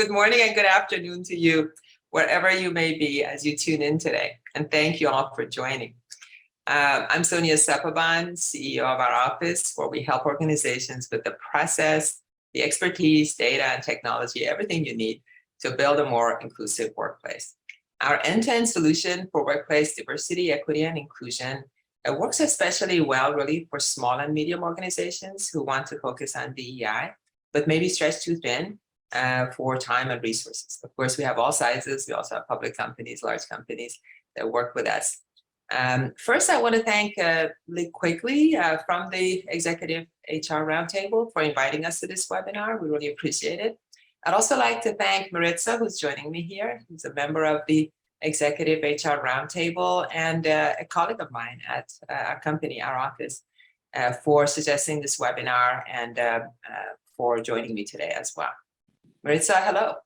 Good morning and good afternoon to you, wherever you may be as you tune in today. And thank you all for joining. I'm Sonya Sepahban, CEO of OurOffice, where we help organizations with the process, the expertise, data, and technology, everything you need to build a more inclusive workplace. Our end-to-end solution for workplace diversity, equity, and inclusion works especially well, really, for small and medium organizations who want to focus on DEI, but maybe stretched too thin for time and resources. Of course, we have all sizes. We also have public companies, large companies that work with us. First, I want to thank Lee Quigley from the Executive HR Roundtable for inviting us to this webinar. We really appreciate it. I'd also like to thank Maritza, who's joining me here. Who's a member of the Executive HR Roundtable and a colleague of mine at our company, OurOffice, for suggesting this webinar and for joining me today as well. Maritza, hello.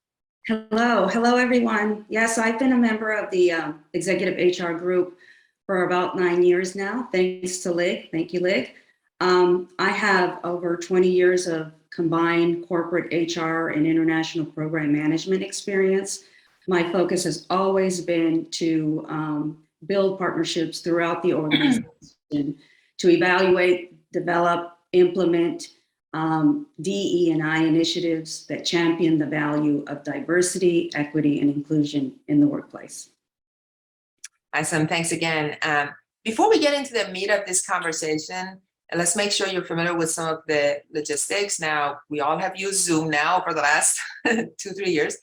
Hello, everyone. Yes, I've been a member of the Executive HR Group for about 9 years now, thanks to Lig. Thank you, Lig. I have over 20 years of combined corporate HR and international program management experience. My focus has always been to build partnerships throughout the organization, to evaluate, develop, implement DE&I initiatives that champion the value of diversity, equity, and inclusion in the workplace. Awesome, thanks again. Before we get into the meat of this conversation, let's make sure you're familiar with some of the logistics. Now, we all have used Zoom now for the last 2-3 years,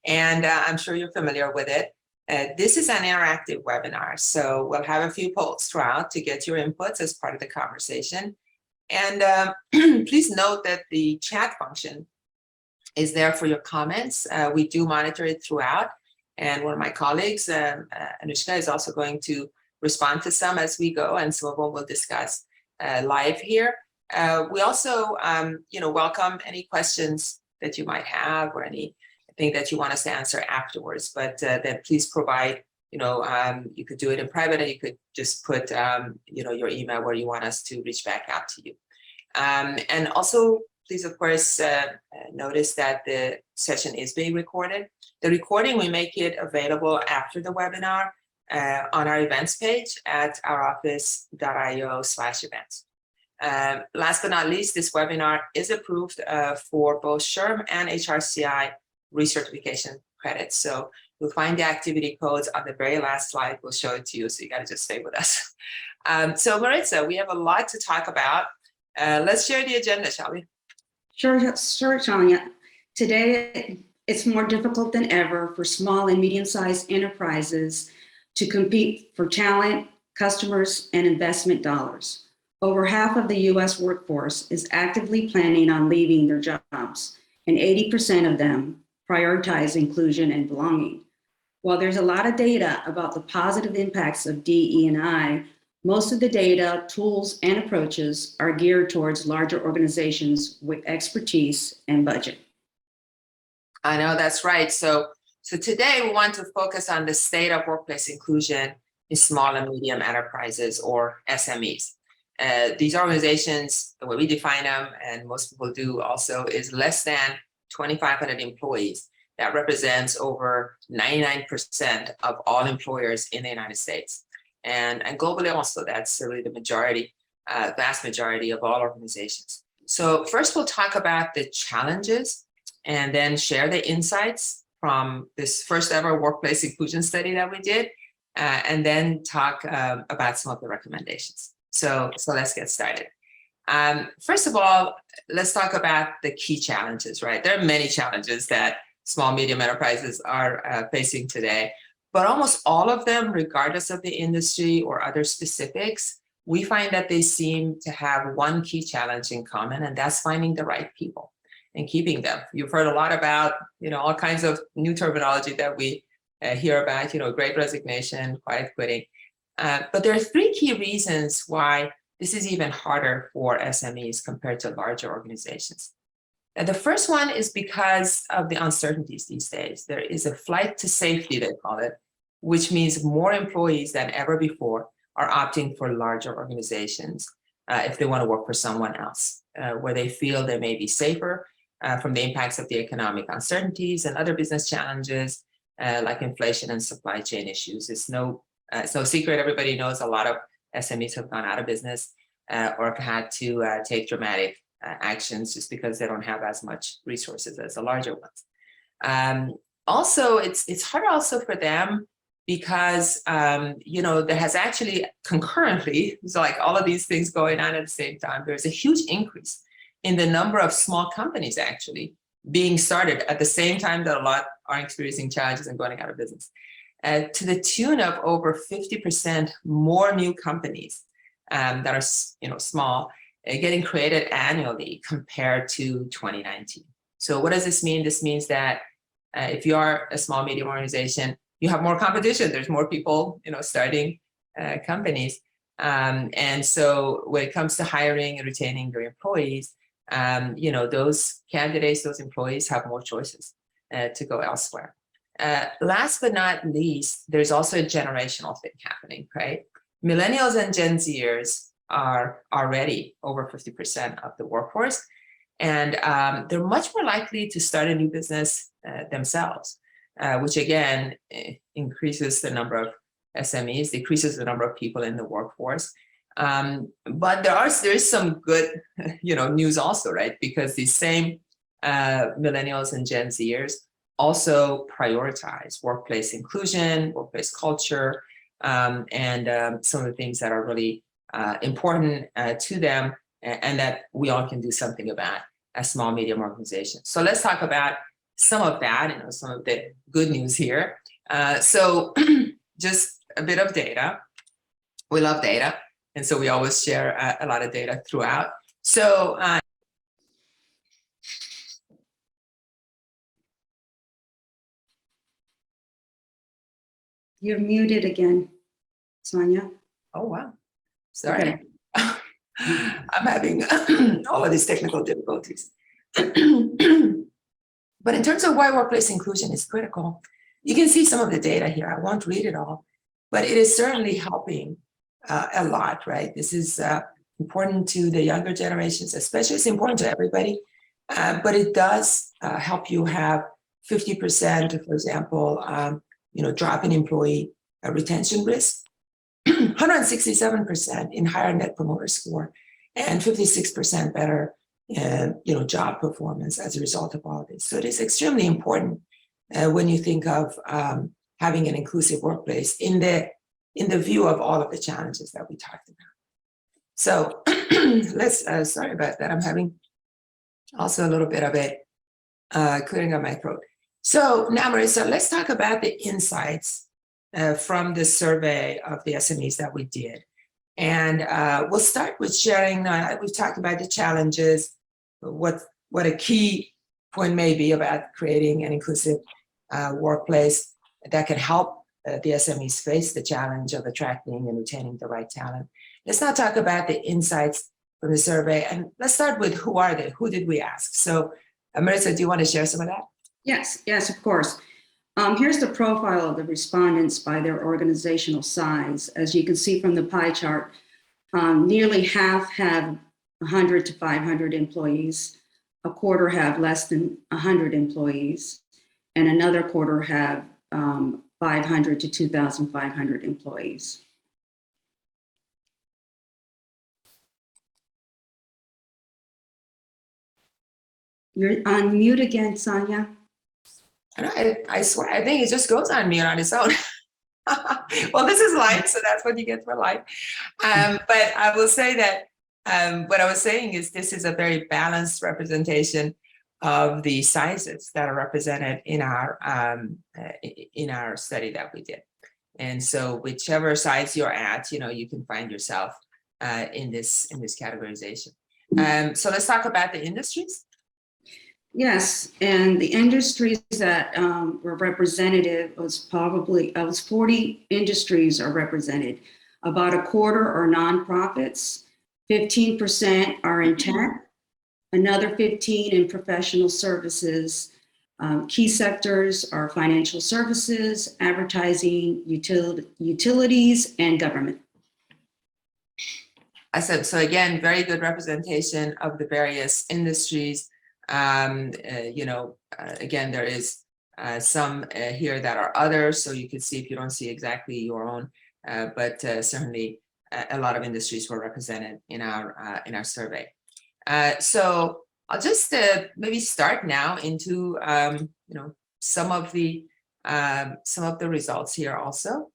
and I'm sure you're familiar with it. This is an interactive webinar, so we'll have a few polls throughout to get your inputs as part of the conversation. And please note that the chat function is there for your comments. We do monitor it throughout. And one of my colleagues, Anushka, is also going to respond to some as we go, and some of them we'll discuss live here. We also, welcome any questions that you might have or anything that you want us to answer afterwards. But then please provide, you could do it in private, and you could just put, your email where you want us to reach back out to you. And also, please, of course, notice that the session is being recorded. The recording, we make it available after the webinar on our events page at ouroffice.io/events. Last but not least, this webinar is approved for both SHRM and HRCI recertification credits. So you'll find the activity codes on the very last slide. We'll show it to you, so you got to just stay with us. So Maritza, we have a lot to talk about. Let's share the agenda, shall we? Sure, Sonya. Today, it's more difficult than ever for small and medium-sized enterprises to compete for talent, customers, and investment dollars. Over half of the U.S. workforce is actively planning on leaving their jobs, and 80% of them prioritize inclusion and belonging. While there's a lot of data about the positive impacts of DE&I, most of the data, tools, and approaches are geared towards larger organizations with expertise and budget. I know, that's right. So today we want to focus on the state of workplace inclusion in small and medium enterprises, or SMEs. These organizations, the way we define them, and most people do also, is less than 2,500 employees. That represents over 99% of all employers in the United States. And globally also, that's really the majority, vast majority of all organizations. So first we'll talk about the challenges and then share the insights from this first ever workplace inclusion study that we did, and then talk about some of the recommendations. So let's get started. First of all, let's talk about the key challenges, right? There are many challenges that small, medium enterprises are facing today, but almost all of them, regardless of the industry or other specifics, we find that they seem to have one key challenge in common, and that's finding the right people and keeping them. You've heard a lot about, all kinds of new terminology that we hear about, great resignation, quiet quitting. But there are 3 key reasons why this is even harder for SMEs compared to larger organizations. And the first one is because of the uncertainties these days. There is a flight to safety, they call it, which means more employees than ever before are opting for larger organizations if they want to work for someone else, where they feel they may be safer from the impacts of the economic uncertainties and other business challenges like inflation and supply chain issues. It's no secret. Everybody knows a lot of SMEs have gone out of business or have had to take dramatic actions just because they don't have as much resources as the larger ones. Also, it's hard also for them because, there has actually concurrently, so like all of these things going on at the same time, there's a huge increase in the number of small companies actually being started at the same time that a lot are experiencing challenges and going out of business. To the tune of over 50% more new companies that are small getting created annually compared to 2019. So what does this mean? This means that if you are a small medium organization, you have more competition. There's more people starting companies. And so when it comes to hiring and retaining your employees, those candidates, those employees have more choices to go elsewhere. Last but not least, there's also a generational thing happening, right? Millennials and Gen Zers are already over 50% of the workforce, and they're much more likely to start a new business themselves, which again increases the number of SMEs, decreases the number of people in the workforce. But there is some good news also, right? Because these same millennials and Gen Zers also prioritize workplace inclusion, workplace culture, and some of the things that are really important to them and that we all can do something about as small, medium organizations. So let's talk about some of that, some of the good news here. So just a bit of data. We love data. And so we always share a lot of data throughout. So You're muted again, Sonya. oh, wow. Sorry. Okay. I'm having all of these technical difficulties. But in terms of why workplace inclusion is critical, you can see some of the data here. I won't read it all, but it is certainly helping a lot, right? This is important to the younger generations, especially. It's important to everybody, but it does help you have 50%, for example, drop in employee retention risk, 167% in higher net promoter score, and 56% better, job performance as a result of all of this. So it is extremely important when you think of having an inclusive workplace in the view of all of the challenges that we talked about. So let's, sorry about that. I'm having also a little bit of it clearing up my throat. So now, Marissa, let's talk about the insights from the survey of the SMEs that we did. And we'll start with sharing, we've talked about the challenges, what a key point may be about creating an inclusive workplace that can help the SMEs face the challenge of attracting and retaining the right talent. Let's now talk about the insights from the survey. And let's start with who are they? Who did we ask? So Marissa, do you want to share some of that? Yes, of course. Here's the profile of the respondents by their organizational size. As you can see from the pie chart, nearly half have 100 to 500 employees, a quarter have less than 100 employees, and another quarter have 500 to 2,500 employees. You're on mute again, Sonya. I swear, I think it just goes on mute on its own. Well, this is live, so that's what you get for live. But I will say that what I was saying is this is a very balanced representation of the sizes that are represented in our study that we did. And so whichever size you're at, you can find yourself in this categorization. So let's talk about the industries. Yes, and the industries that were representative was 40 industries are represented. About a quarter are nonprofits, 15% are in tech, another 15 in professional services. Key sectors are financial services, advertising, utilities, and government. I said, so again, very good representation of the various industries. Again, there is some here that are others, so you can see if you don't see exactly your own, but certainly a lot of industries were represented in our survey. So I'll just maybe start now into some of the results here also.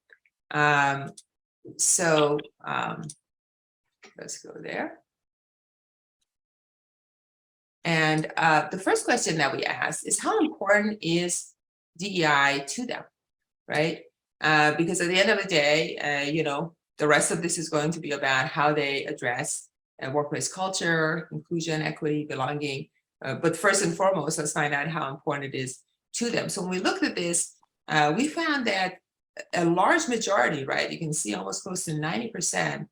Let's go there. And the first question that we asked is, how important is DEI to them, right? Because at the end of the day, the rest of this is going to be about how they address workplace culture, inclusion, equity, belonging. But first and foremost, let's find out how important it is to them. So when we looked at this, we found that a large majority, right, you can see almost close to 90%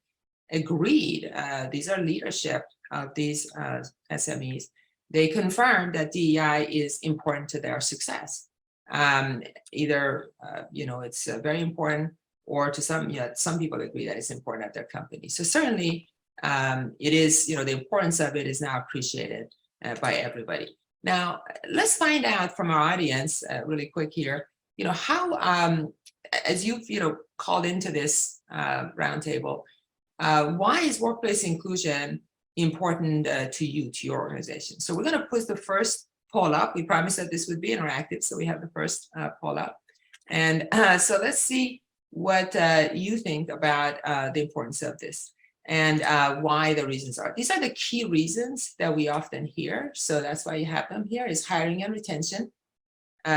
agreed. These are leadership of these SMEs. They confirmed that DEI is important to their success. Either, it's very important, or to some people agree that it's important at their company. So certainly it is, the importance of it is now appreciated by everybody. Now, let's find out from our audience really quick here, how, as you've, called into this roundtable, why is workplace inclusion important to you, to your organization? So we're going to put the first poll up. We promised that this would be interactive, so we have the first poll up. And so let's see what you think about the importance of this, and why the reasons are. These are the key reasons that we often hear. So that's why you have them here, is hiring and retention.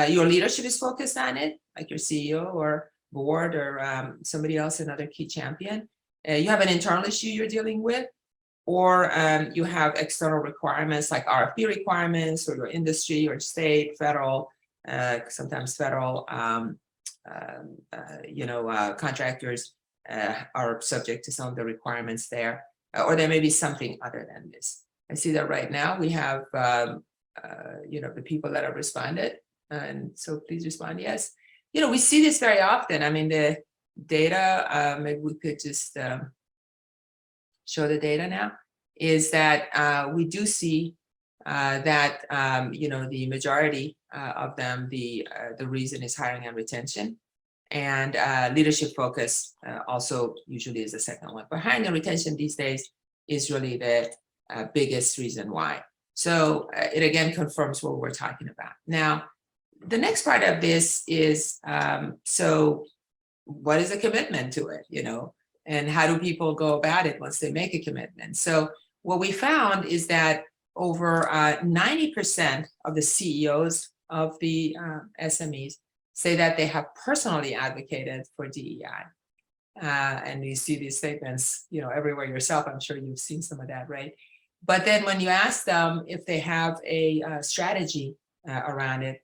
Your leadership is focused on it, like your CEO or board or somebody else, another key champion. You have an internal issue you're dealing with, or you have external requirements like RFP requirements, or your industry or state, federal, sometimes federal, contractors are subject to some of the requirements there, or there may be something other than this. I see that right now we have, the people that have responded, and so please respond yes. We see this very often. I mean, the data, maybe we could just show the data now, is that we do see that, the majority of them, the reason is hiring and retention, and leadership focus also usually is the second one. But hiring and retention these days is really the biggest reason why. So it again confirms what we're talking about. Now, the next part of this is, so what is a commitment to it, and how do people go about it once they make a commitment? So what we found is that over 90% of the CEOs of the SMEs say that they have personally advocated for DEI. And you see these statements, everywhere yourself. I'm sure you've seen some of that, right? But then when you ask them if they have a strategy around it,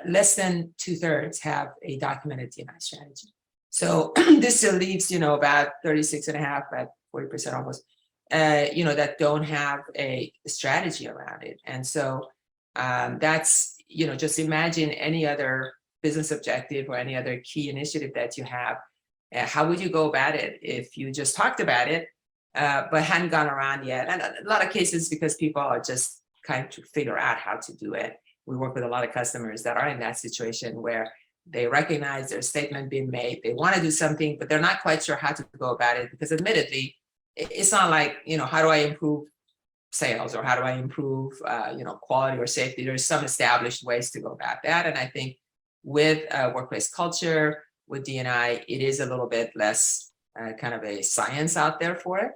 less than 2/3 have a documented DEI strategy. So this still leaves, about 36.5, about 40% almost, that don't have a strategy around it. And so that's, just imagine any other business objective or any other key initiative that you have. How would you go about it if you just talked about it, but hadn't gone around yet? And a lot of cases, because people are just kind of figure out how to do it. We work with a lot of customers that are in that situation where they recognize their statement being made, they want to do something, but they're not quite sure how to go about it, because admittedly, it's not like, how do I improve sales, or how do I improve, quality or safety? There's some established ways to go about that. And I think with workplace culture, with D&I, it is a little bit less kind of a science out there for it.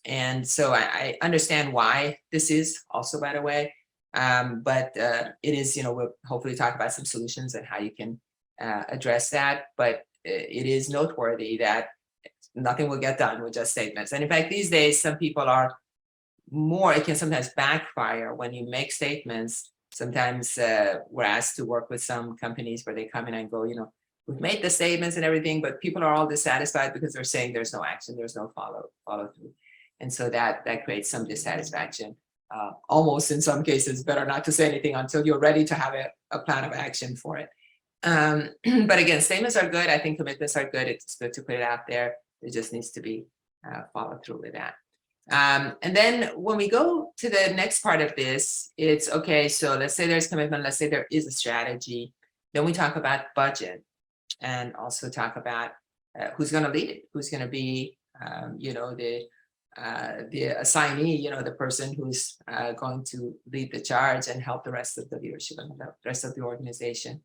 And so I understand why this is also, by the way, but it is, we'll hopefully talk about some solutions and how you can address that. But it is noteworthy that nothing will get done with just statements. And in fact, these days, some people are more, it can sometimes backfire when you make statements. Sometimes we're asked to work with some companies where they come in and go, we've made the statements and everything, but people are all dissatisfied because they're saying there's no action, there's no follow through. And so that creates some dissatisfaction. Almost in some cases, better not to say anything until you're ready to have a plan of action for it. But again, statements are good. I think commitments are good. It's good to put it out there. There just needs to be follow through with that. And then when we go to the next part of this, it's okay, so let's say there's commitment, let's say there is a strategy. Then we talk about budget and also talk about who's going to lead it, who's going to be, the assignee, the person who's going to lead the charge and help the rest of the leadership and the rest of the organization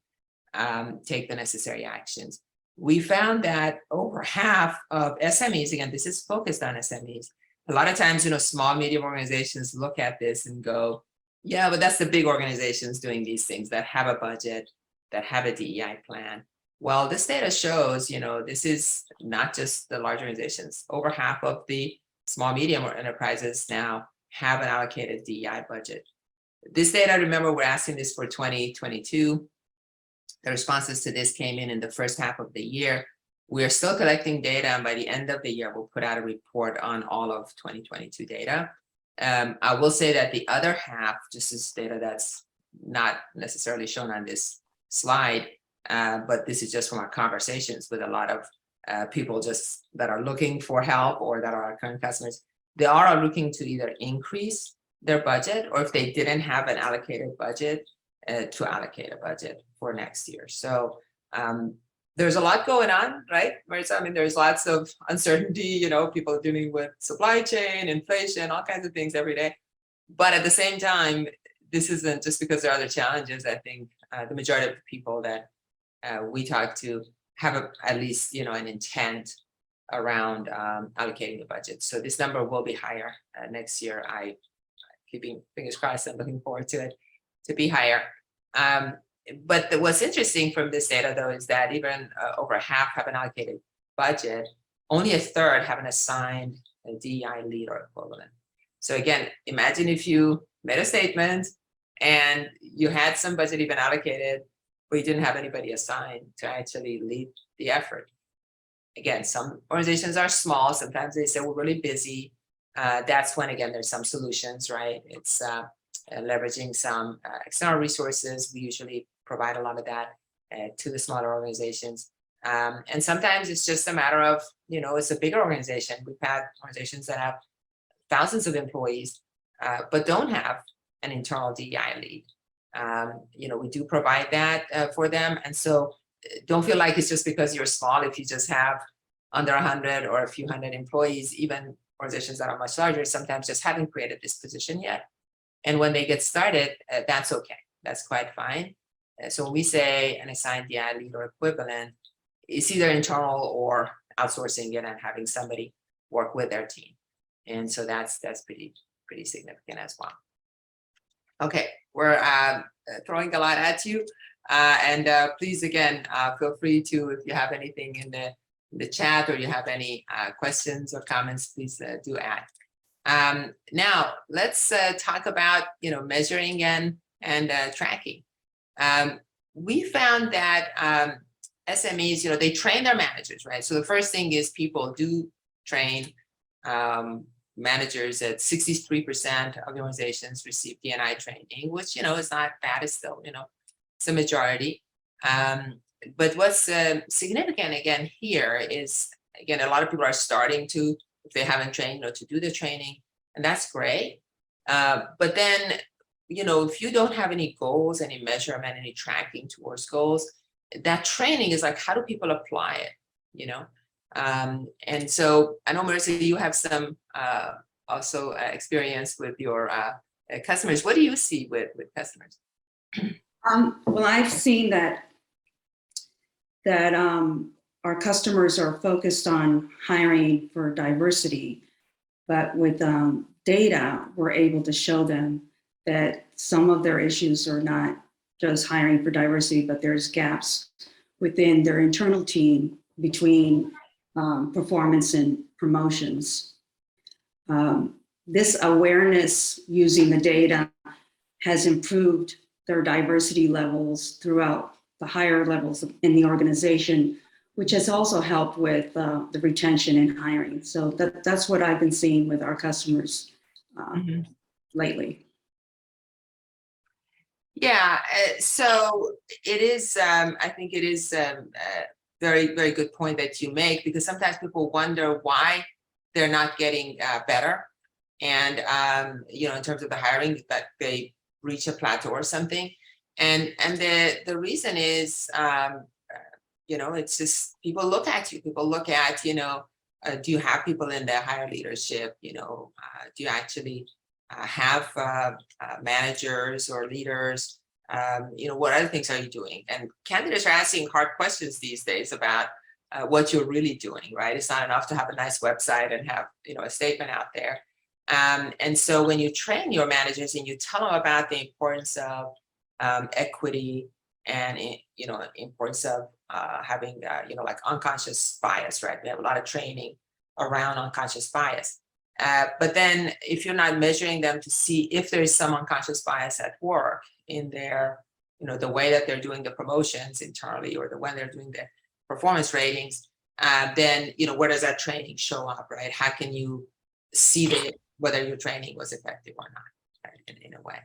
take the necessary actions. We found that over half of SMEs, again, this is focused on SMEs. A lot of times, small, medium organizations look at this and go, yeah, but that's the big organizations doing these things that have a budget, that have a DEI plan. Well, this data shows, this is not just the large organizations. Over half of the small, medium enterprises now have an allocated DEI budget. This data, remember, we're asking this for 2022. The responses to this came in the first half of the year. We are still collecting data, and by the end of the year, we'll put out a report on all of 2022 data. I will say that the other half, just is data that's not necessarily shown on this slide, but this is just from our conversations with a lot of people just that are looking for help or that are our current customers. They are looking to either increase their budget, or if they didn't have an allocated budget, to allocate a budget for next year. So there's a lot going on, right, Marissa? I mean, there's lots of uncertainty, people dealing with supply chain, inflation, all kinds of things every day. But at the same time, this isn't just because there are other challenges. I think the majority of the people that we talk to have at least, an intent around allocating the budget. So this number will be higher next year. I keeping fingers crossed, I'm looking forward to it to be higher. But what's interesting from this data, though, is that even over half have an allocated budget, only a third have an assigned DEI lead or equivalent. So again, imagine if you made a statement and you had some budget even allocated, but you didn't have anybody assigned to actually lead the effort. Again, some organizations are small. Sometimes they say we're really busy. That's when, again, there's some solutions, right? It's leveraging some external resources. We usually provide a lot of that to the smaller organizations. And sometimes it's just a matter of, it's a bigger organization. We've had organizations that have thousands of employees, but don't have an internal DEI lead. We do provide that for them. And so don't feel like it's just because you're small. If you just have under 100 or a few hundred employees, even organizations that are much larger, sometimes just haven't created this position yet. And when they get started, that's okay. That's quite fine. So when we say an assigned DEI lead or equivalent, it's either internal or outsourcing it and having somebody work with their team. And so that's pretty significant as well. Okay, we're throwing a lot at you. And please, again, feel free to, if you have anything in the chat or you have any questions or comments, please do add. Now let's talk about measuring and tracking. We found that SMEs, they train their managers, right? So the first thing is people do train managers. At 63% of the organizations receive D&I training, which is not bad. It's still it's a majority. But what's significant again here is, again, a lot of people are starting to, if they haven't trained, to do the training, and that's great. But then, if you don't have any goals, any measurement, any tracking towards goals, that training is like, how do people apply it? And so I know, Marissa, you have some also experience with your customers. What do you see with customers? Well, I've seen that our customers are focused on hiring for diversity, but with data, we're able to show them that some of their issues are not just hiring for diversity, but there's gaps within their internal team between performance and promotions. This awareness using the data has improved their diversity levels throughout the higher levels in the organization, which has also helped with the retention and hiring. So that's what I've been seeing with our customers lately. Yeah, so it is, I think it is a very, very good point that you make, because sometimes people wonder why they're not getting better. and in terms of the hiring, that they reach a plateau or something. And the reason is, it's just people look at you. People look at, do you have people in the higher leadership? Do you actually have managers or leaders? What other things are you doing? And candidates are asking hard questions these days about what you're really doing, right? It's not enough to have a nice website and have, a statement out there. And so when you train your managers and you tell them about the importance of equity and, importance of having, like unconscious bias, right? We have a lot of training around unconscious bias. But then if you're not measuring them to see if there is some unconscious bias at work in their, the way that they're doing the promotions internally or the way they're doing the performance ratings, then, where does that training show up, right? How can you see whether your training was effective or not, right, in a way?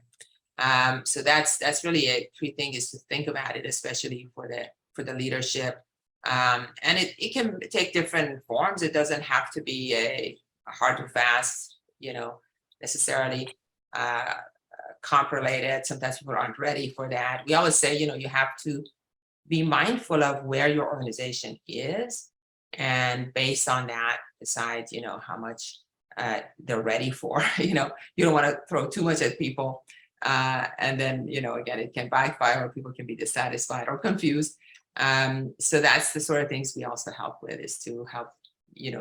So that's really a key thing, is to think about it, especially for the leadership. And it can take different forms. It doesn't have to be a hard and fast, necessarily comp related. Sometimes people aren't ready for that. We always say, you have to be mindful of where your organization is, and based on that, decide, how much they're ready for. You don't want to throw too much at people. And then, again, it can backfire, or people can be dissatisfied or confused. So that's the sort of things we also help with, is to help,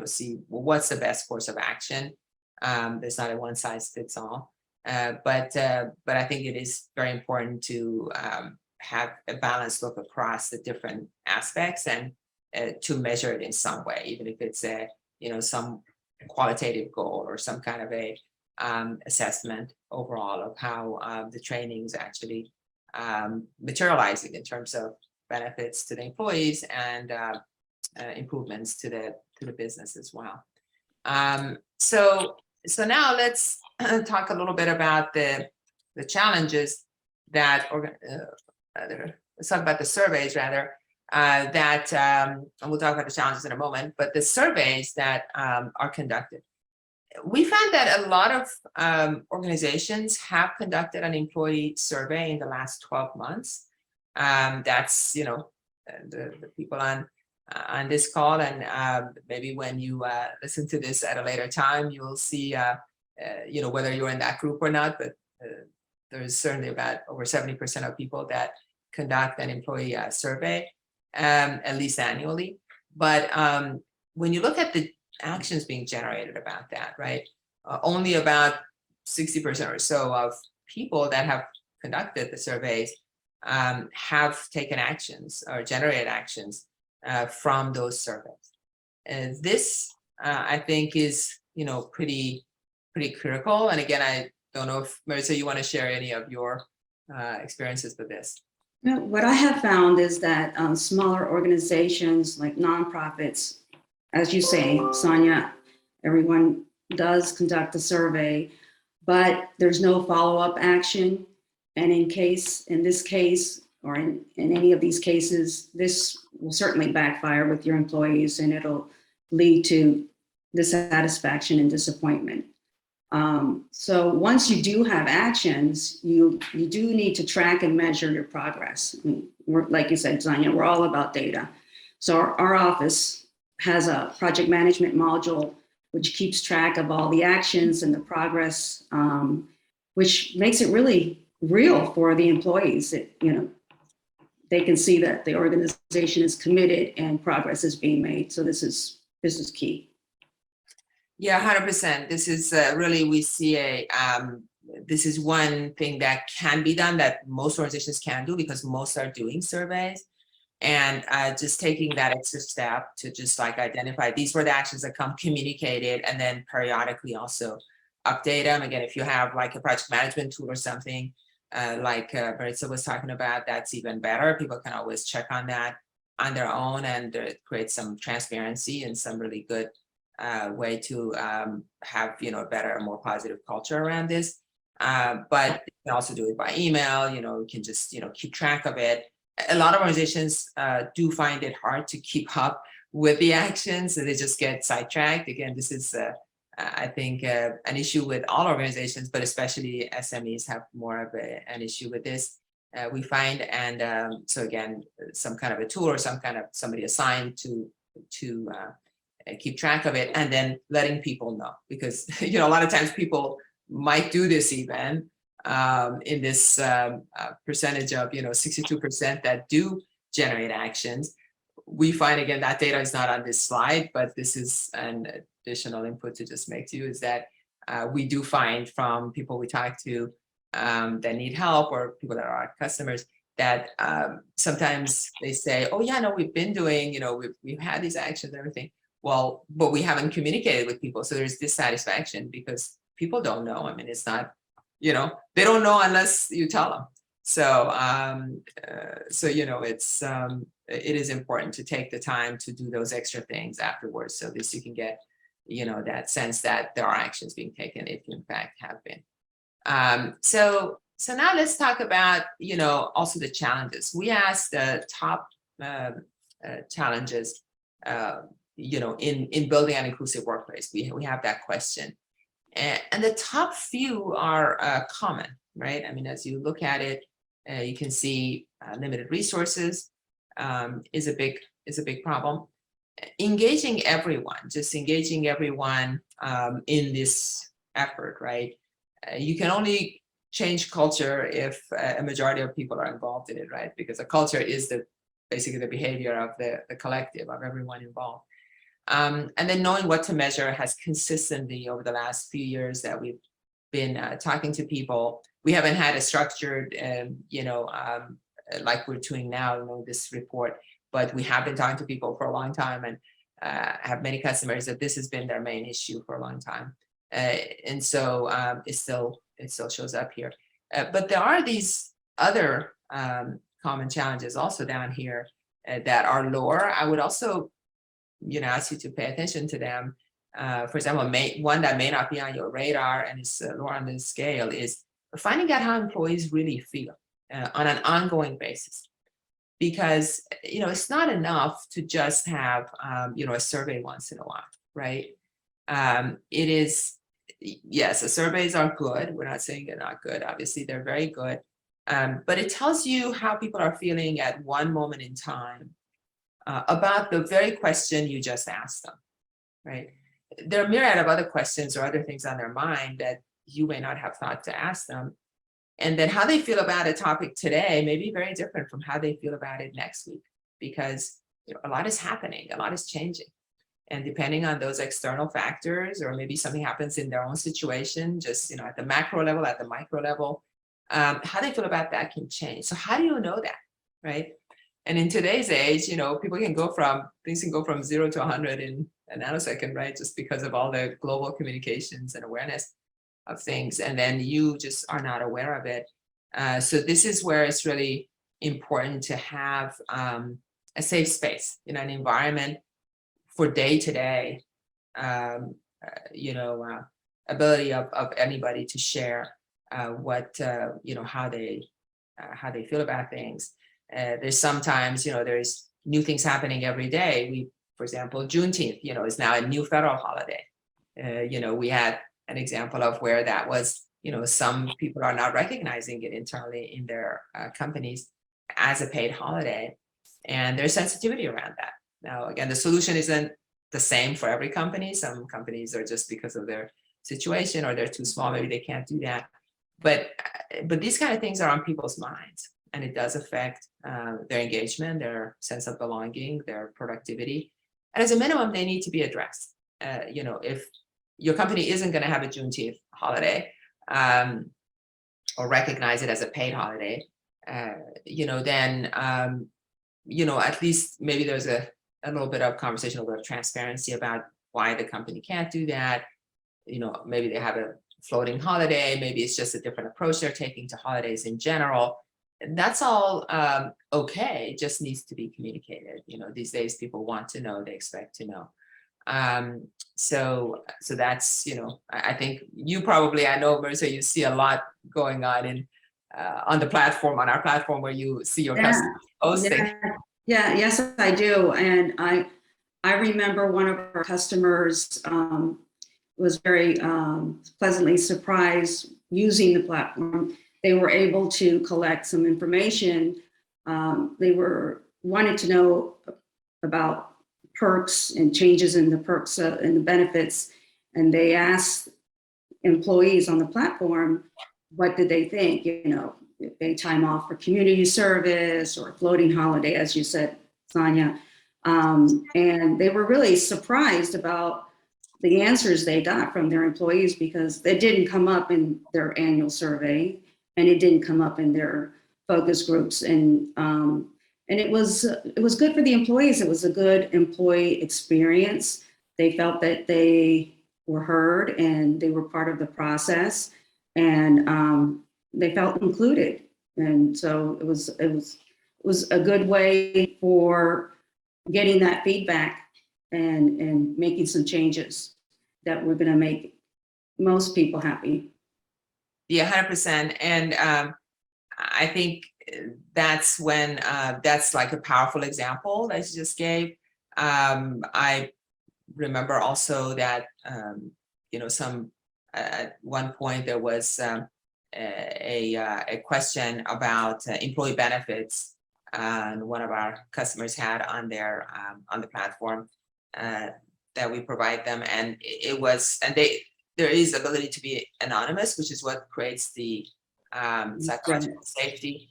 see what's the best course of action. There's not a one size fits all. But I think it is very important to have a balanced look across the different aspects, and to measure it in some way, even if it's some qualitative goal or some kind of a assessment overall of how the training is actually materializing in terms of benefits to the employees and improvements to the business as well. So now let's talk a little bit about the challenges that, let's talk about the surveys rather, and we'll talk about the challenges in a moment, but the surveys that are conducted. We found that a lot of organizations have conducted an employee survey in the last 12 months. That's, the people on this call, and maybe when you listen to this at a later time, you'll see, whether you're in that group or not, but there's certainly about over 70% of people that conduct an employee survey, at least annually. But when you look at the actions being generated about that, right, only about 60% or so of people that have conducted the surveys have taken actions or generated actions from those surveys. And this, I think, is pretty critical. And again, I don't know if, Marissa, you want to share any of your experiences with this. What I have found is that smaller organizations like nonprofits, as you say, Sonya, everyone does conduct a survey, but there's no follow-up action. And in this case, or in any of these cases, this will certainly backfire with your employees, and it'll lead to dissatisfaction and disappointment. So once you do have actions, you do need to track and measure your progress. I mean, like you said, Sonya, we're all about data. So our office has a project management module which keeps track of all the actions and the progress, which makes it really real for the employees. They can see that the organization is committed and progress is being made. So this is key. Yeah, 100%. This is really, we see this is one thing that can be done, that most organizations can do, because most are doing surveys. And just taking that extra step to just like identify these were the actions that come communicated, and then periodically also update them. Again, if you have like a project management tool or something like Marissa was talking about, that's even better. People can always check on that on their own, and create some transparency and some really good way to have a better, more positive culture around this. But you can also do it by email. You can just keep track of it. A lot of organizations do find it hard to keep up with the actions, and they just get sidetracked. Again, this is I think an issue with all organizations, but especially SMEs have more of an issue with this. We find, and so again, some kind of a tool or some kind of somebody assigned to keep track of it, and then letting people know, because a lot of times people might do this even in this percentage of 62% that do generate actions. We find, again, that data is not on this slide, but this is an additional input to just make to you, is that we do find from people we talk to that need help, or people that are our customers, that sometimes they say, oh yeah, no, we've been doing, we've had these actions and everything. Well, but we haven't communicated with people. So there's dissatisfaction because people don't know. I mean, it's not, they don't know unless you tell them. So, it is important to take the time to do those extra things afterwards, so that you can get, that sense that there are actions being taken, if you in fact have been. So now let's talk about, also the challenges. We asked the top challenges, in building an inclusive workplace. We have that question, and the top few are common, right? I mean, as you look at it, you can see limited resources is a big problem. Engaging everyone, just engaging everyone in this effort, right? You can only change culture if a majority of people are involved in it, right? Because a culture is basically the behavior of the collective, of everyone involved. And then knowing what to measure has consistently, over the last few years that we've been talking to people, we haven't had a structured, like we're doing now, this report, but we have been talking to people for a long time, and have many customers that this has been their main issue for a long time. And so it still shows up here. But there are these other common challenges also down here that are lower. I would also, ask you to pay attention to them. For example, one that may not be on your radar and is lower on the scale is finding out how employees really feel on an ongoing basis. Because, it's not enough to just have, a survey once in a while, right? It is, yes, the surveys are good. We're not saying they're not good. Obviously, they're very good. But it tells you how people are feeling at one moment in time about the very question you just asked them, right? There are a myriad of other questions or other things on their mind that you may not have thought to ask them. And then how they feel about a topic today may be very different from how they feel about it next week, because a lot is happening, a lot is changing. And depending on those external factors, or maybe something happens in their own situation, just at the macro level, at the micro level, how they feel about that can change. So how do you know that, right? And in today's age, things can go from 0 to 100 in a nanosecond, right? Just because of all the global communications and awareness of things, and then you just are not aware of it. So this is where it's really important to have a safe space, an environment for day-to-day, ability of anybody to share what how they feel about things. There's sometimes there's new things happening every day. For example, Juneteenth, is now a new federal holiday. We had an example of where that was, some people are not recognizing it internally in their companies as a paid holiday, and there's sensitivity around that. Now, again, the solution isn't the same for every company. Some companies are just because of their situation, or they're too small, maybe they can't do that. But these kind of things are on people's minds, and it does affect their engagement, their sense of belonging, their productivity. And as a minimum, they need to be addressed. If your company isn't going to have a Juneteenth holiday or recognize it as a paid holiday, then at least maybe there's a little bit of conversation, a little bit of transparency about why the company can't do that. Maybe they have a floating holiday, maybe it's just a different approach they're taking to holidays in general. That's all okay, it just needs to be communicated. These days people want to know, they expect to know. So that's, I think you probably, I know, Marissa, you see a lot going on on the platform, on our platform, where you see your customers posting. Yes, I do. And I remember one of our customers was very pleasantly surprised using the platform. They were able to collect some information. They wanted to know about perks and changes in the perks and the benefits. And they asked employees on the platform, what did they think? You know, if they time off for community service or floating holiday, as you said, Sonya. And they were really surprised about the answers they got from their employees, because it didn't come up in their annual survey and it didn't come up in their focus groups. And it was good for the employees. It was a good employee experience. They felt that they were heard and they were part of the process, and they felt included. And so it was a good way for getting that feedback and making some changes that were going to make most people happy. Yeah, 100%. And I think that's when that's like a powerful example that you just gave. I remember also that you know, at one point there was a question about employee benefits, and one of our customers had on their on the platform that we provide them, and there is ability to be anonymous, which is what creates the psychological safety.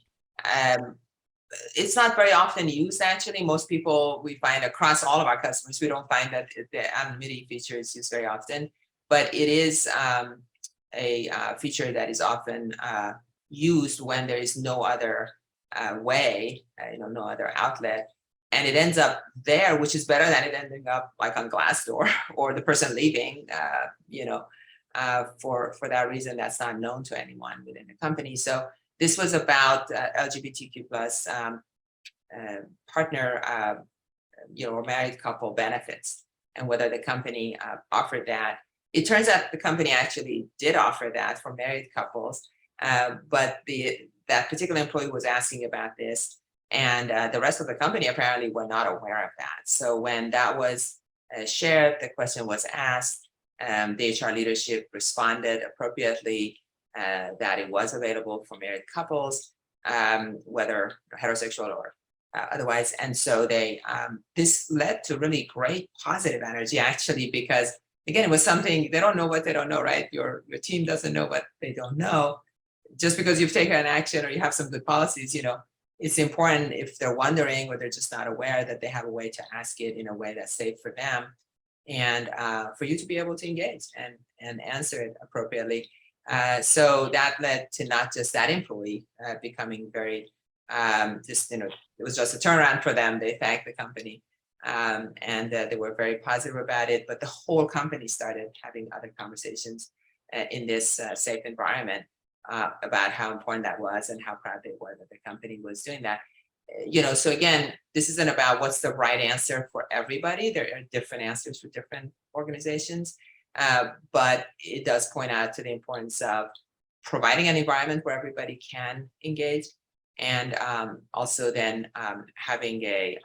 It's not very often used, actually. Most people, we find across all of our customers, we don't find that the anonymity feature is used very often, but it is a feature that is often used when there is no other way, you know, no other outlet, and it ends up there, which is better than it ending up like on Glassdoor or the person leaving, you know, for that reason that's not known to anyone within the company. So this was about LGBTQ plus partner, you know, or married couple benefits, and whether the company offered that. It turns out the company actually did offer that for married couples, but that particular employee was asking about this, and the rest of the company apparently were not aware of that. So when that was shared, the question was asked, the HR leadership responded appropriately that it was available for married couples, whether heterosexual or otherwise. And so this led to really great positive energy, actually, because again, it was something, they don't know what they don't know, right? Your team doesn't know what they don't know. Just because you've taken an action or you have some good policies, you know, it's important, if they're wondering or they're just not aware, that they have a way to ask it in a way that's safe for them, and for you to be able to engage and answer it appropriately. So that led to not just that employee becoming very, just, you know, it was just a turnaround for them. They thanked the company, and they were very positive about it, but the whole company started having other conversations in this safe environment about how important that was and how proud they were that the company was doing that. You know, so again, this isn't about what's the right answer for everybody. There are different answers for different organizations, but it does point out to the importance of providing an environment where everybody can engage, and also then having a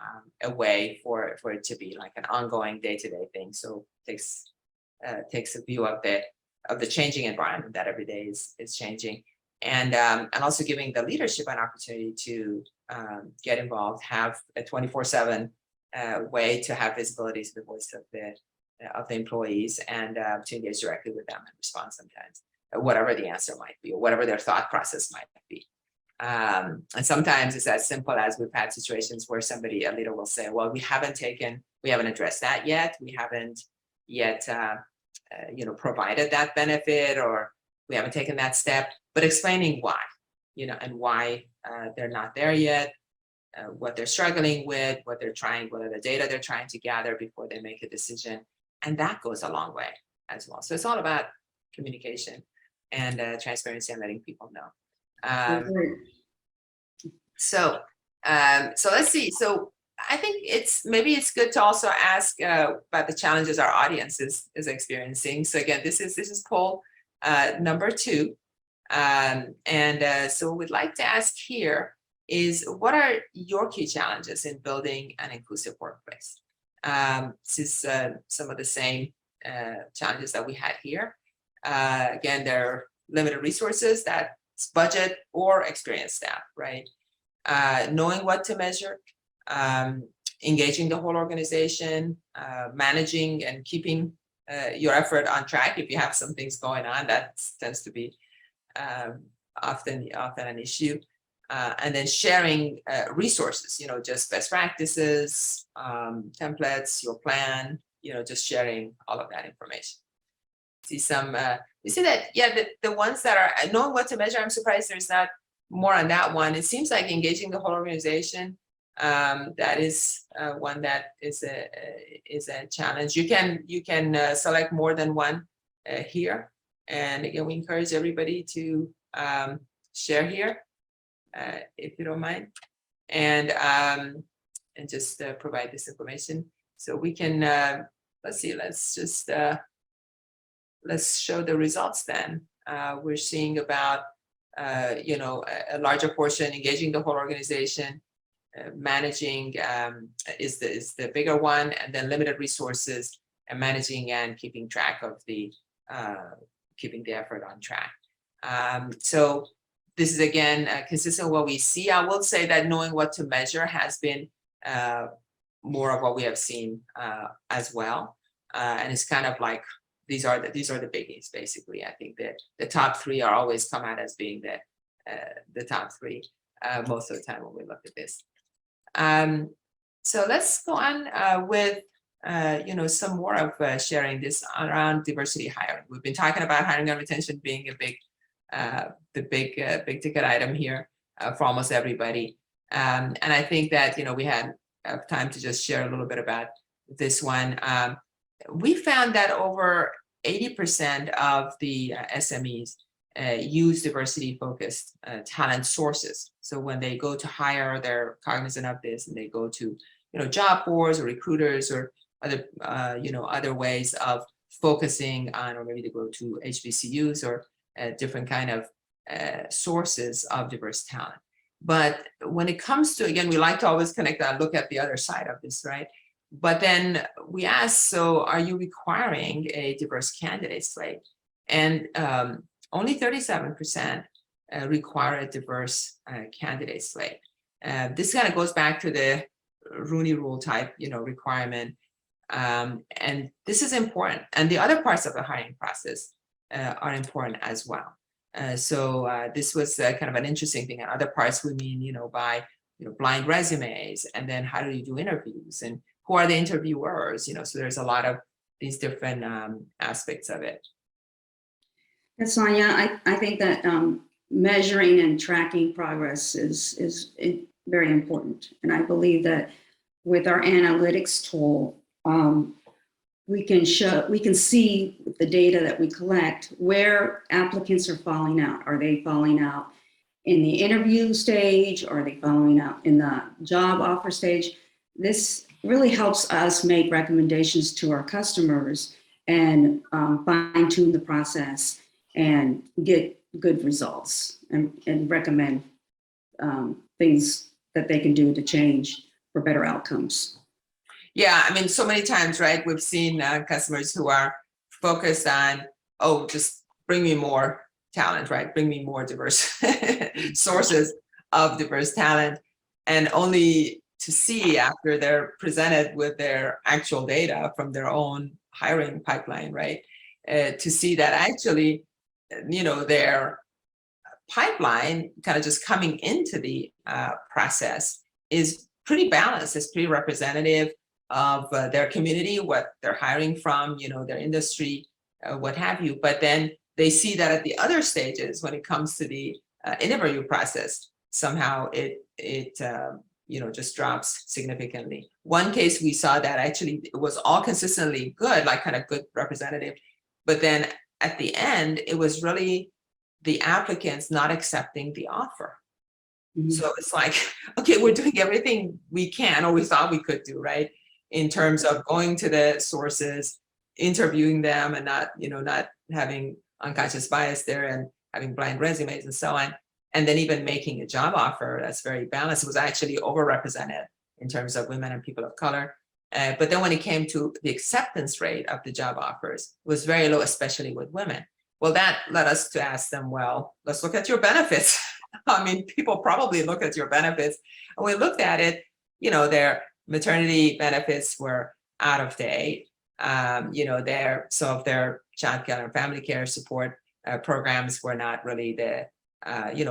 way for it to be like an ongoing day-to-day thing. So it takes a view of the changing environment that every day is changing, and also giving the leadership an opportunity to get involved, have a 24/7 way to have visibility to the voice of the employees, and to engage directly with them and respond sometimes, whatever the answer might be or whatever their thought process might be. And sometimes it's as simple as, we've had situations where a leader will say, well, we haven't addressed that yet. We haven't yet, you know, provided that benefit, or we haven't taken that step, but explaining why, you know, and why they're not there yet, what they're struggling with, what are the data they're trying to gather before they make a decision. And that goes a long way as well. So it's all about communication and transparency and letting people know. So let's see. So I think maybe it's good to also ask about the challenges our audience is experiencing. So again, this is poll number 2. So what we'd like to ask here is, what are your key challenges in building an inclusive workplace? This is some of the same challenges that we had here. Again, there are limited resources, that's budget or experienced staff, right? Knowing what to measure, engaging the whole organization, managing and keeping your effort on track. If you have some things going on, that tends to be often an issue. And then sharing resources, just best practices, templates, your plan, just sharing all of that information. See some, you see that, yeah, the ones that are knowing what to measure, I'm surprised there's not more on that one. It seems like engaging the whole organization, that is one that is a challenge. You can select more than one here. And again, we encourage everybody to share here, if you don't mind, and just provide this information so we can. Let's see. Let's show the results then. We're seeing about a larger portion engaging the whole organization. Managing is the bigger one, and then limited resources and managing and keeping track of keeping the effort on track. So this is again consistent with what we see. I will say that knowing what to measure has been more of what we have seen as well, and it's kind of like these are the biggies basically. I think that the top three are always come out as being the top three most of the time when we look at this. So let's go on with some more of sharing this around diversity hiring. We've been talking about hiring and retention being a big big ticket item here for almost everybody. And I think that we had time to just share a little bit about this one. We found that over 80% of the SMEs use diversity-focused talent sources. So when they go to hire, they're cognizant of this, and they go to job boards or recruiters or other other ways of focusing on, or maybe they go to HBCUs or different kind of sources of diverse talent. But when it comes to, again, we like to always connect that, look at the other side of this, right? But then we ask, so are you requiring a diverse candidate slate? And only 37% require a diverse candidate slate. This kind of goes back to the Rooney Rule type, requirement. And this is important. And the other parts of the hiring process are important as well. So this was kind of an interesting thing. And other parts we mean, by blind resumes, and then how do you do interviews, and who are the interviewers? So there's a lot of these different aspects of it. And Sonya, I think that measuring and tracking progress is very important, and I believe that with our analytics tool, we can see with the data that we collect where applicants are falling out. Are they falling out in the interview stage? Or are they falling out in the job offer stage? This really helps us make recommendations to our customers and fine tune the process and get good results and recommend things that they can do to change for better outcomes. Yeah, I mean, so many times, right, we've seen customers who are focused on, oh, just bring me more talent, right? Bring me more diverse sources of diverse talent, and only to see after they're presented with their actual data from their own hiring pipeline, right? To see that actually, their pipeline kind of just coming into the process is pretty balanced, it's pretty representative of their community, what they're hiring from, their industry, what have you. But then they see that at the other stages, when it comes to the interview process, somehow it just drops significantly. One case we saw that actually it was all consistently good, like kind of good representative, but then at the end, it was really the applicants not accepting the offer. Mm-hmm. So it's like, okay, we're doing everything we can, or we thought we could do, right? In terms of going to the sources, interviewing them, and not having unconscious bias there, and having blind resumes and so on. And then even making a job offer that's very balanced. It was actually overrepresented in terms of women and people of color. But then when it came to the acceptance rate of the job offers, it was very low, especially with women. Well, that led us to ask them, well, let's look at your benefits. I mean, people probably look at your benefits. And we looked at it, their maternity benefits were out of date. Some of their child care and family care support programs were not really the,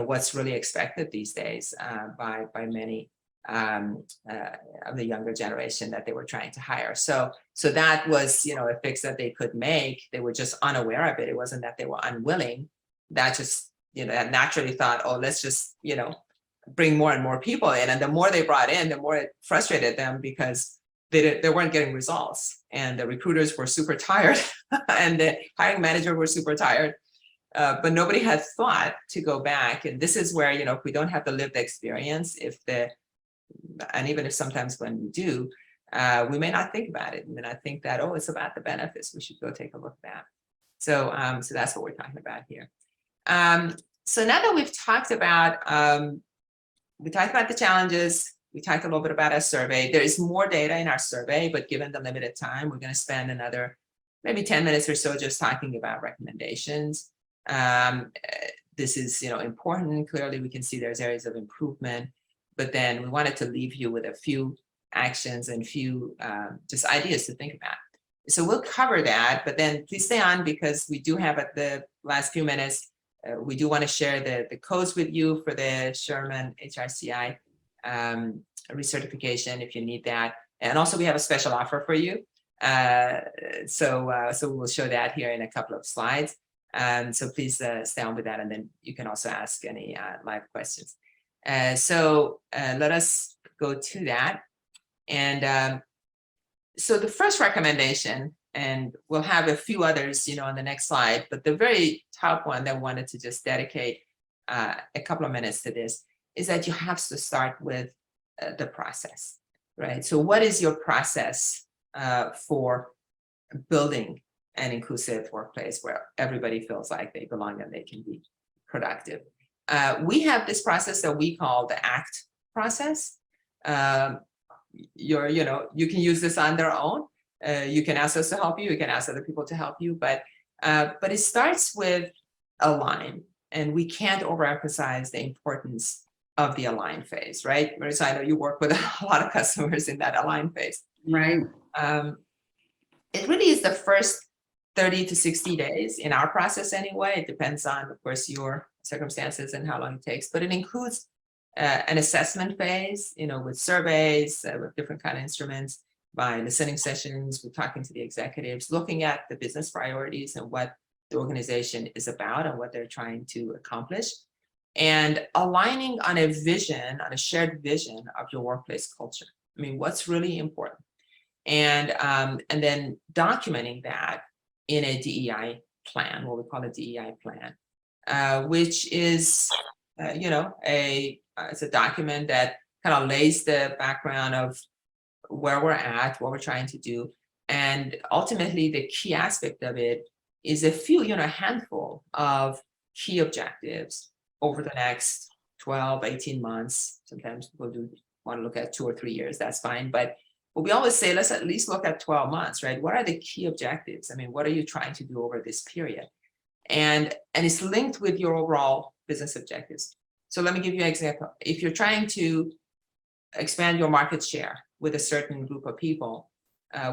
what's really expected these days by many of the younger generation that they were trying to hire. So that was, a fix that they could make. They were just unaware of it. It wasn't that they were unwilling. That just, that naturally thought, oh, let's just, bring more and more people in. And the more they brought in, the more it frustrated them because they weren't getting results. And the recruiters were super tired and the hiring manager were super tired. But nobody had thought to go back. And this is where, if we don't have the lived experience, and even if sometimes when we do, we may not think about it. We may not think that, oh, it's about the benefits. We should go take a look at that. So that's what we're talking about here. So now that we've talked about, the challenges, we talked a little bit about our survey. There is more data in our survey, but given the limited time, we're going to spend another maybe 10 minutes or so just talking about recommendations. This is, important. Clearly, we can see there's areas of improvement, but then we wanted to leave you with a few actions and few just ideas to think about. So we'll cover that, but then please stay on because we do have at the last few minutes, we do want to share the codes with you for the Sherman HRCI recertification if you need that. And also we have a special offer for you. So we'll show that here in a couple of slides. So please stay on with that, and then you can also ask any live questions. So let us go to that. And so the first recommendation, and we'll have a few others, on the next slide, but the very top one that I wanted to just dedicate a couple of minutes to this is that you have to start with the process, right? So what is your process for building an inclusive workplace where everybody feels like they belong and they can be productive? We have this process that we call the ACT process. You can use this on their own. You can ask us to help you. You can ask other people to help you, but it starts with align, and we can't overemphasize the importance of the align phase, right? Marissa, I know you work with a lot of customers in that align phase. Right. It really is the first 30 to 60 days in our process anyway. It depends on, of course, your circumstances and how long it takes, but it includes an assessment phase, with surveys, with different kind of instruments, by listening sessions, with talking to the executives, looking at the business priorities and what the organization is about and what they're trying to accomplish, and aligning on a vision, on a shared vision of your workplace culture. I mean, what's really important, and then documenting that in a DEI plan, what we call a DEI plan, which is, it's a document that kind of lays the background of where we're at, what we're trying to do. And ultimately, the key aspect of it is a handful of key objectives over the next 12, 18 months. Sometimes people do want to look at 2 or 3 years, that's fine. But we always say, let's at least look at 12 months, right? What are the key objectives? I mean, what are you trying to do over this period? And it's linked with your overall business objectives. So let me give you an example. If you're trying to expand your market share with a certain group of people,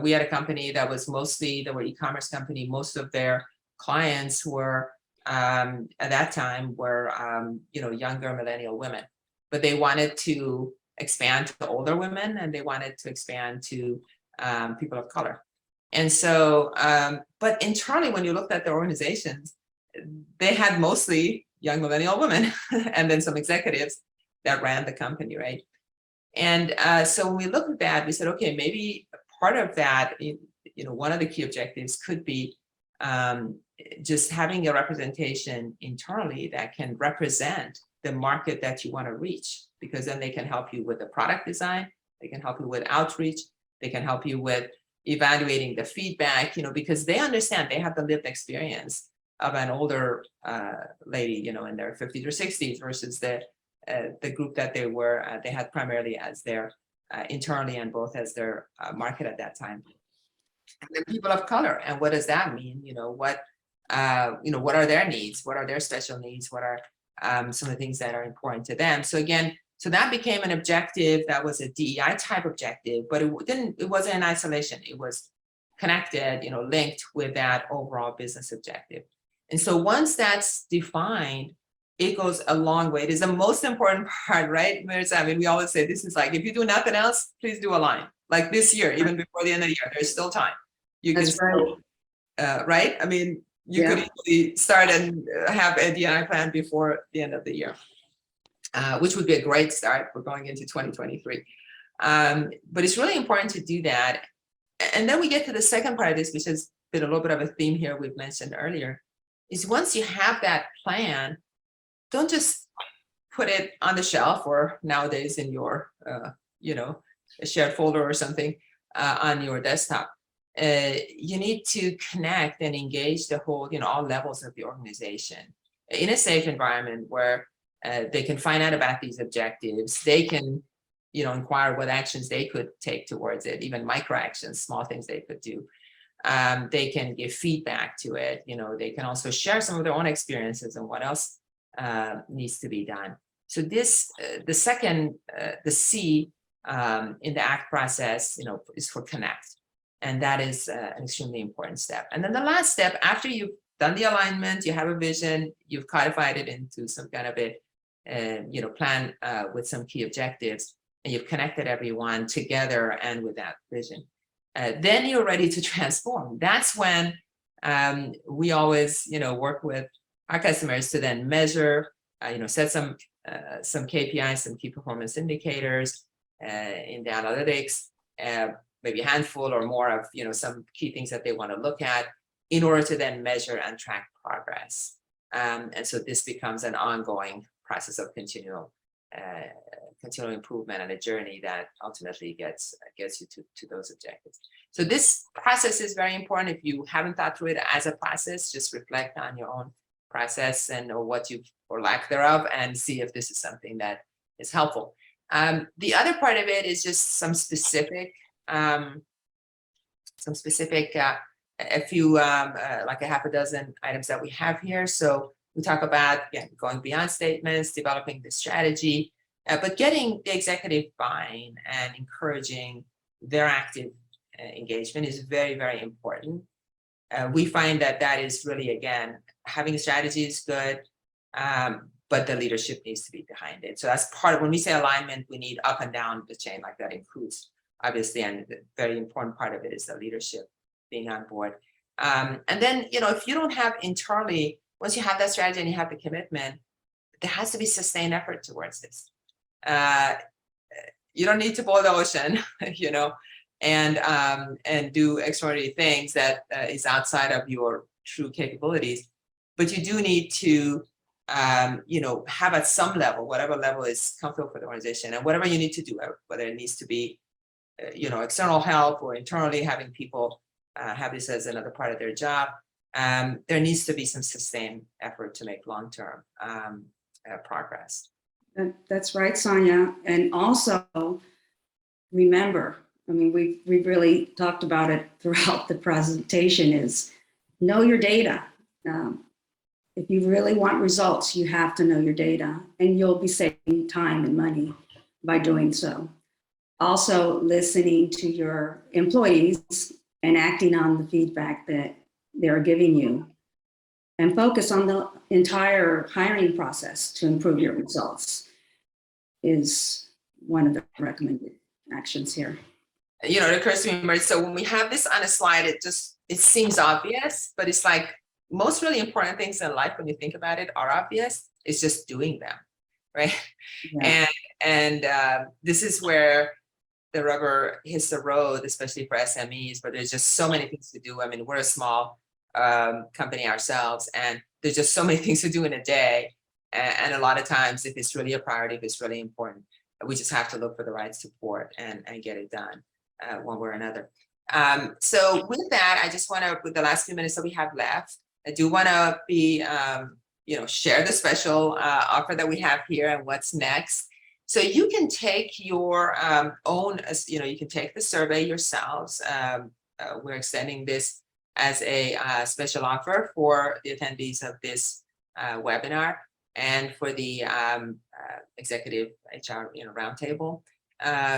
we had a company that they were e-commerce company. Most of their clients were, at that time, were, younger millennial women, but they wanted to expand to older women, and they wanted to expand to people of color. And so, but internally, when you looked at their organizations, they had mostly young millennial women and then some executives that ran the company, right? And so when we looked at that, we said, okay, maybe part of that, one of the key objectives could be just having a representation internally that can represent the market that you want to reach, because then they can help you with the product design, they can help you with outreach, they can help you with evaluating the feedback, because they understand, they have the lived experience of an older lady, in their 50s or 60s versus the group that they had primarily as their internally and both as their market at that time. And then people of color, and what does that mean? What are their needs? What are their special needs? What are some of the things that are important to them? So again, that became an objective that was a DEI type objective, but it wasn't in isolation. It was connected, linked with that overall business objective. And so once that's defined, it goes a long way. It is the most important part, right? I mean, we always say this is like, if you do nothing else, please do align. Like this year, even before the end of the year, there's still time. You can still, right? I mean, you could easily start and have a DEI plan before the end of the year, which would be a great start. We're going into 2023. But it's really important to do that. And then we get to the second part of this, which has been a little bit of a theme here we've mentioned earlier, is once you have that plan, don't just put it on the shelf or nowadays in your, a shared folder or something on your desktop. You need to connect and engage the whole, all levels of the organization in a safe environment where they can find out about these objectives. They can, inquire what actions they could take towards it, even micro actions, small things they could do. They can give feedback to it. They can also share some of their own experiences and what else needs to be done. So this, the second, the C in the ACT process, is for connect. And that is an extremely important step. And then the last step, after you've done the alignment, you have a vision, you've codified it into some kind of a plan with some key objectives, and you've connected everyone together and with that vision. Then you're ready to transform. That's when we always, work with our customers to then measure, set some KPIs, some key performance indicators in the analytics, maybe a handful or more of, some key things that they want to look at in order to then measure and track progress. And so this becomes an ongoing process of continual improvement and a journey that ultimately gets you to those objectives. So this process is very important. If you haven't thought through it as a process, just reflect on your own process and or what you or lack thereof, and see if this is something that is helpful. The other part of it is just some specific, a few like a half a dozen items that we have here. So we talk about, again, going beyond statements, developing the strategy, but getting the executive buy-in and encouraging their active engagement is very, very important. We find that is really, again, having a strategy is good, but the leadership needs to be behind it. So that's part of, when we say alignment, we need up and down the chain, like that includes, obviously, and the very important part of it is the leadership being on board. And then, if you don't have internally, once you have that strategy and you have the commitment, there has to be sustained effort towards this. You don't need to boil the ocean, and do extraordinary things that is outside of your true capabilities, but you do need to, have at some level, whatever level is comfortable for the organization, and whatever you need to do, whether it needs to be, external help or internally having people have this as another part of their job. There needs to be some sustained effort to make long-term progress. That's right, Sonya. And also remember, I mean, we've really talked about it throughout the presentation, is know your data. If you really want results, you have to know your data, and you'll be saving time and money by doing so. Also, listening to your employees and acting on the feedback that they're giving you, and focus on the entire hiring process to improve your results is one of the recommended actions here. It occurs to me, Mary, so when we have this on a slide, it seems obvious, but it's like most really important things in life, when you think about it, are obvious. It's just doing them, right? Yeah. And this is where the rubber hits the road, especially for SMEs, but there's just so many things to do. I mean, we're a small company ourselves, and there's just so many things to do in a day. And a lot of times, if it's really a priority, if it's really important, we just have to look for the right support and get it done one way or another. So with that, I just want to, with the last few minutes that we have left, I do want to be, share the special offer that we have here and what's next. So you can take your own, you can take the survey yourselves. We're extending this as a special offer for the attendees of this webinar and for the executive HR roundtable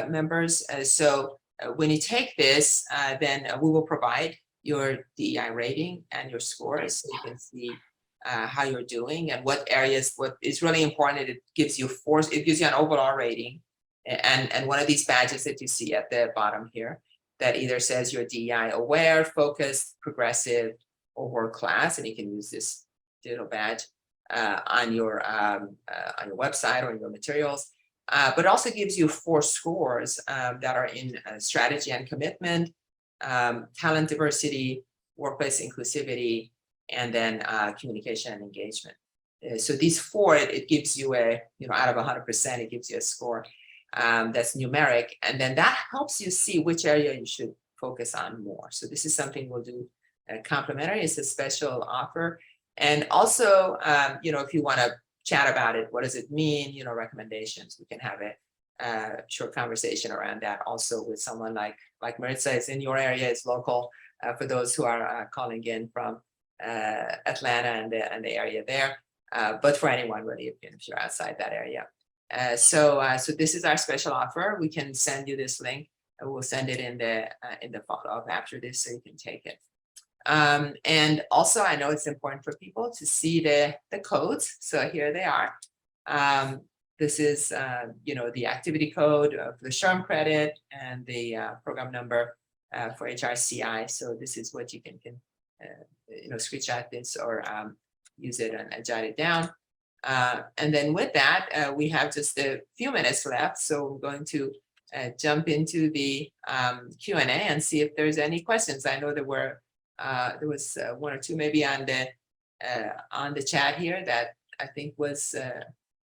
members. So when you take this, then we will provide your DEI rating and your scores, so you can see how you're doing and what areas. What is really important, it gives you an overall rating, and one of these badges that you see at the bottom here that either says you're DEI aware, focused, progressive, or world class, and you can use this digital badge on your website or in your materials. But it also gives you 4 scores that are in strategy and commitment, talent diversity, workplace inclusivity, and then communication and engagement. So these 4, it gives you a, out of 100%, it gives you a score that's numeric, and then that helps you see which area you should focus on more. So this is something we'll do complimentary. It's a special offer. And also, if you want to chat about it, what does it mean, recommendations, we can have a short conversation around that also with someone like Maritza is in your area, is local, for those who are calling in from Atlanta and the area there, but for anyone really, if you're outside that area. So this is our special offer. We can send you this link. We'll send it in the follow-up after this, so you can take it. And also, I know it's important for people to see the codes. So here they are. This is the activity code for the SHRM credit and the program number for HRCI. So this is what you can screenshot this or use it and jot it down. And then with that, we have just a few minutes left. So we're going to jump into the Q&A and see if there's any questions. I know there was 1 or 2 maybe on the chat here that I think was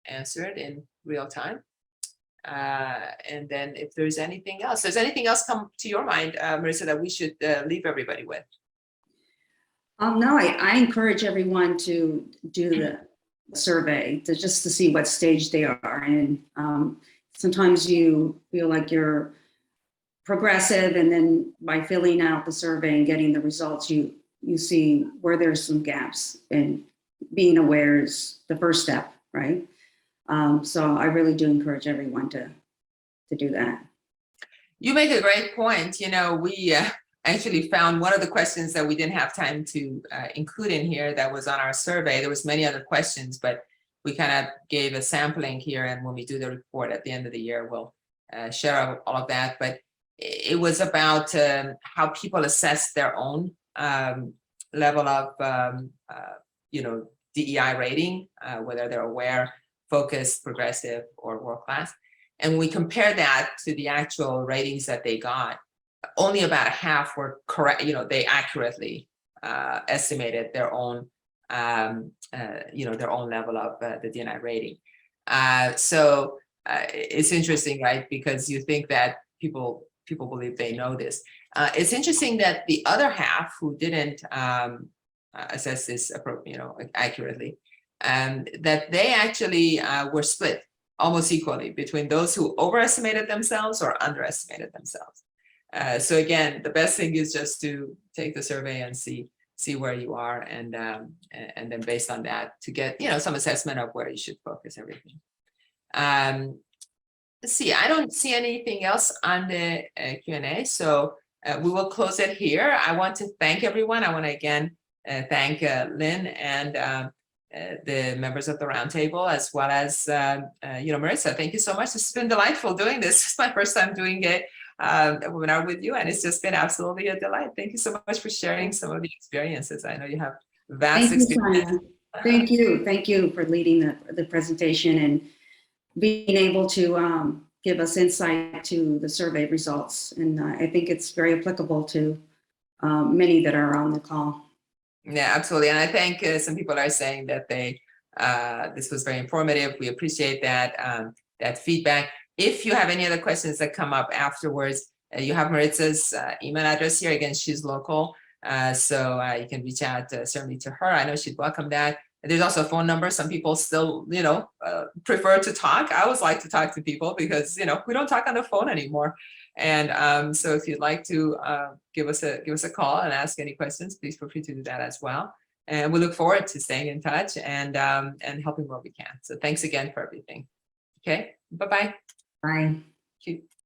answered in real time. And then if there's anything else, come to your mind, Marissa, that we should leave everybody with? No, I encourage everyone to do the survey just to see what stage they are in. Sometimes you feel like you're progressive, and then by filling out the survey and getting the results, you see where there's some gaps, and being aware is the first step, right? So I really do encourage everyone to do that. You make a great point. We actually found one of the questions that we didn't have time to include in here that was on our survey. There was many other questions, but we kind of gave a sampling here, and when we do the report at the end of the year, we'll share all of that. But it was about how people assess their own level of DEI rating, whether they're aware, focused, progressive, or world class. And we compare that to the actual ratings that they got. Only about half were correct. They accurately estimated their own their own level of the DNI rating. So it's interesting, right? Because you think that people believe they know this. It's interesting that the other half who didn't assess this accurately, that they actually were split almost equally between those who overestimated themselves or underestimated themselves. So again, the best thing is just to take the survey and see where you are, and then based on that to get some assessment of where you should focus everything. Let's see, I don't see anything else on the Q&A, so we will close it here. I want to thank everyone. I want to again thank Lynn and the members of the roundtable, as well as Marissa. Thank you so much. It's been delightful doing this. It's my first time doing a webinar with you, and it's just been absolutely a delight. Thank you so much for sharing some of the experiences. I know you have vast experience. Thank you for leading the presentation and being able to give us insight to the survey results. And I think it's very applicable to many that are on the call. Yeah, absolutely. And I think some people are saying that this was very informative. We appreciate that feedback. If you have any other questions that come up afterwards, you have Maritza's email address here. Again, she's local, so you can reach out certainly to her. I know she'd welcome that. There's also a phone number. Some people still, prefer to talk. I always like to talk to people because, we don't talk on the phone anymore. And so if you'd like to give us a call and ask any questions, please feel free to do that as well. And we look forward to staying in touch and helping where we can. So thanks again for everything. Okay, bye-bye. Bye. Thank you.